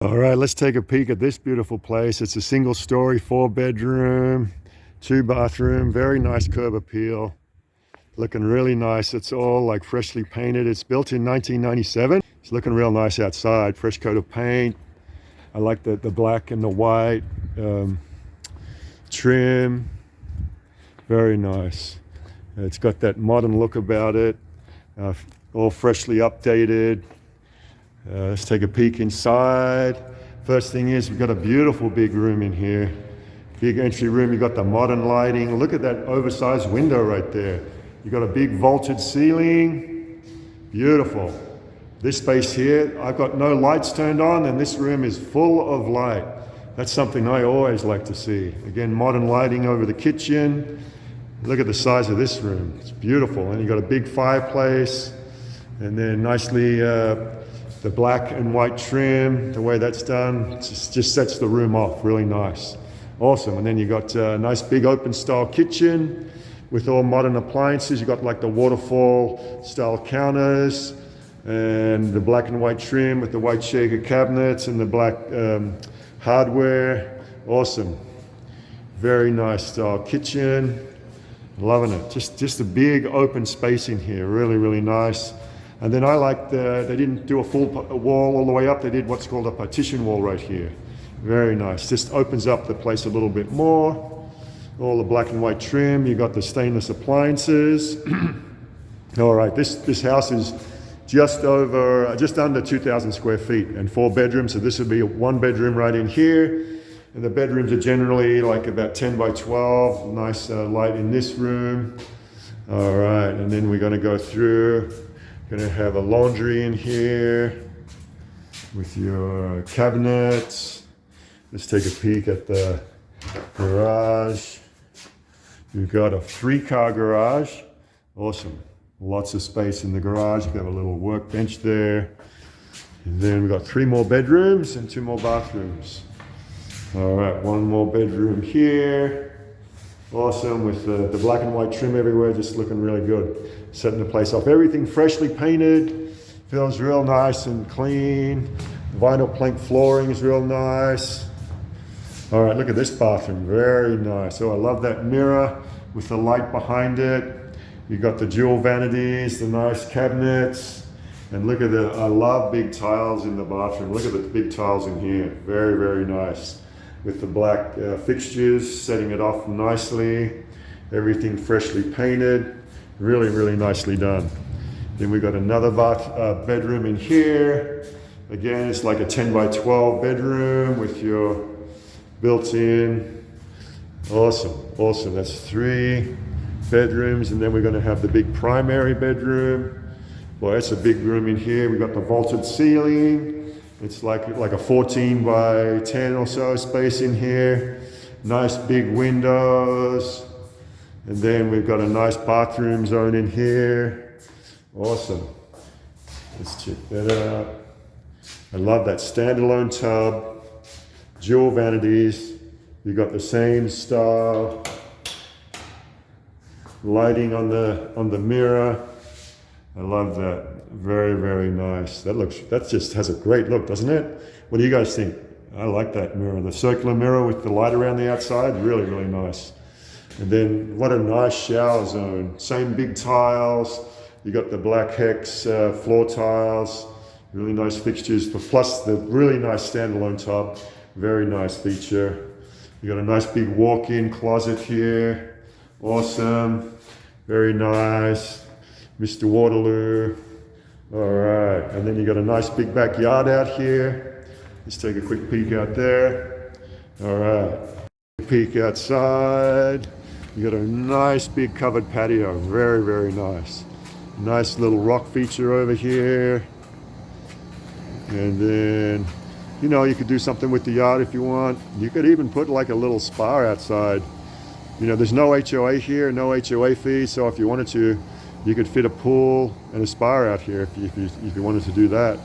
All right, let's take a peek at this beautiful place. It's a single story, 4-bedroom, 2-bathroom, very nice curb appeal. Looking really nice. It's all like freshly painted. It's built in 1997. It's looking real nice outside. Fresh coat of paint. I like the black and the white trim. Very nice. It's got that modern look about it. All freshly updated. Let's take a peek inside. First thing is, we've got a beautiful big room in here. Big entry room. You've got the modern lighting. Look at that oversized window right there. You've got a big vaulted ceiling. Beautiful. This space here, I've got no lights turned on, and this room is full of light. That's something I always like to see. Again, modern lighting over the kitchen. Look at the size of this room. It's beautiful. And you've got a big fireplace, and then nicely the black and white trim, the way that's done, just sets the room off really nice. Awesome. And then you got a nice big open style kitchen with all modern appliances. You got like the waterfall style counters and the black and white trim with the white shaker cabinets and the black hardware. Awesome. Very nice style kitchen. Loving it. Just a big open space in here. Really, really nice. And then I like they didn't do a full wall all the way up. They did what's called a partition wall right here. Very nice. Just opens up the place a little bit more. All the black and white trim. You got the stainless appliances. All right, this house is just under 2,000 square feet and 4 bedrooms. So this would be a 1-bedroom right in here. And the bedrooms are generally like about 10 by 12. Nice light in this room. All right, and then we're going to go through. Going to have a laundry in here with your cabinets. Let's take a peek at the garage. You've got a 3-car garage. Awesome. Lots of space in the garage. You've got a little workbench there. And then we've got 3 more bedrooms and 2 more bathrooms. All right, 1 more bedroom here. Awesome, with the black and white trim everywhere, just looking really good. Setting the place off. Everything freshly painted. Feels real nice and clean. Vinyl plank flooring is real nice. All right, look at this bathroom. Very nice. Oh, I love that mirror with the light behind it. You got the dual vanities, the nice cabinets. And look at I love big tiles in the bathroom. Look at the big tiles in here. Very, very nice. With the black fixtures, setting it off nicely. Everything freshly painted. Really, really nicely done. Then we've got another bedroom in here. Again, it's like a 10 by 12 bedroom with your built-in. Awesome, awesome. That's 3 bedrooms. And then we're going to have the big primary bedroom. Boy, that's a big room in here. We've got the vaulted ceiling. It's like a 14 by 10 or so space in here. Nice big windows. And then we've got a nice bathroom zone in here. Awesome. Let's check that out. I love that standalone tub. Dual vanities. You've got the same style. Lighting on the mirror. I love that. Very, very nice. That just has a great look, doesn't it? What do you guys think? I like that mirror. The circular mirror with the light around the outside, really, really nice. And then what a nice shower zone. Same big tiles. You got the black hex floor tiles. Really nice fixtures, plus the really nice standalone tub. Very nice feature. You got a nice big walk-in closet here. Awesome. Very nice. Mr. Waterloo. All right, and then you got a nice big backyard out here. Let's take a quick peek out there. All right, peek outside. You got a nice big covered patio. Very, very nice. Nice little rock feature over here. And then, you could do something with the yard if you want. You could even put like a little spa outside. There's no HOA here, no HOA fee, so if you wanted to, you could fit a pool and a spa out here if you wanted to do that.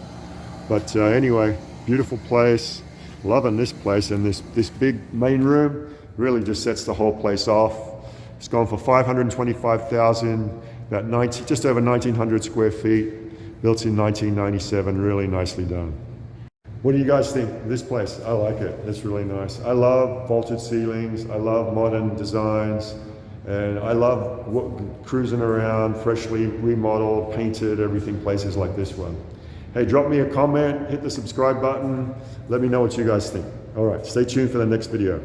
But anyway, beautiful place. Loving this place, and this big main room really just sets the whole place off. It's gone for $525,000, just over 1,900 square feet, built in 1997. Really nicely done. What do you guys think of this place? I like it. It's really nice. I love vaulted ceilings. I love modern designs. And I love cruising around, freshly remodeled, painted, everything, places like this one. Hey, drop me a comment, hit the subscribe button. Let me know what you guys think. All right, stay tuned for the next video.